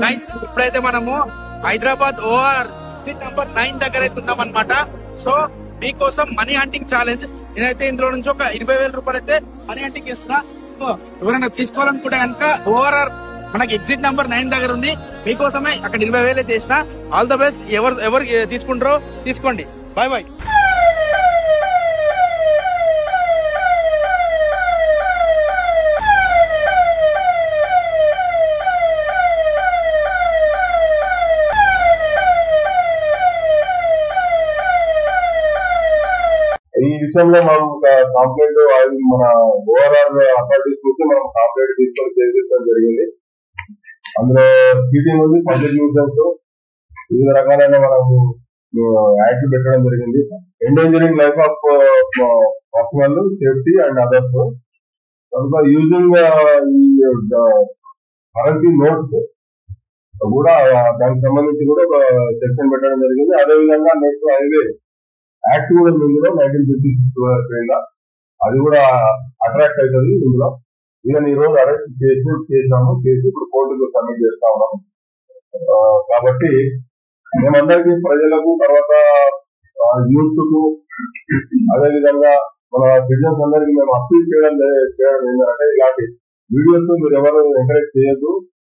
Guys ఇప్పుడైతే మనము Hyderabad OR seat number 9 దగ్గర అయితే ఉన్నాం అనమాట. సో మీకోసం మనీ హంటింగ్ ఛాలెంజ్. నేనైతే ఇందులో నుంచి ఒక 20,000 రూపాయలు అయితే మనీ హంటింగ్ చేస్తున్నా. సో ఎవరైనా తీసుకోవాలనుకుంటే కనుక ఓఆర్ఆర్ మనకి ఎగ్జిట్ నంబర్ 9 దగ్గర ఉంది. మీకోసమే అక్కడ 20,000 అయితే చేసిన. All the best. ఎవరు తీసుకుంటారో తీసుకోండి. Bye bye. ఈ విషయంలో మనం కంప్లైంట్ మన ఓవరాల్ అథారిటీస్ నుంచి మనం కంప్లైంట్ తీసుకొని చేయించడం జరిగింది. అందులో చీటింగ్ ఉంది, పబ్లిక్ న్యూసెన్స్, వివిధ రకాలైన మనం యాక్ట్ పెట్టడం జరిగింది. Endangering life of personal safety and others. కనుక యూజింగ్ ఈ కరెన్సీ నోట్స్ కూడా దానికి సంబంధించి కూడా ఒక సెక్షన్ పెట్టడం జరిగింది. అదేవిధంగా నెక్స్ట్ హైవే యాక్ట్ కూడా ఇందులో 1956 కింద అది కూడా అట్రాక్ట్ అవుతుంది. ఇందులో ఈయన ఈ రోజు అరెస్ట్ చేసాము, చేసి ఇప్పుడు కోర్టుకు సబ్మిట్ చేస్తా ఉన్నాం. కాబట్టి మేమందరికీ ప్రజలకు, తర్వాత యూత్ కు, అదేవిధంగా మన సిటిజన్స్ అందరికీ మేము అప్పీల్ చేయడం ఏంటంటే ఇలాంటి వీడియోస్ మీరు ఎవరు ఎంకరేజ్ చేయొద్దు.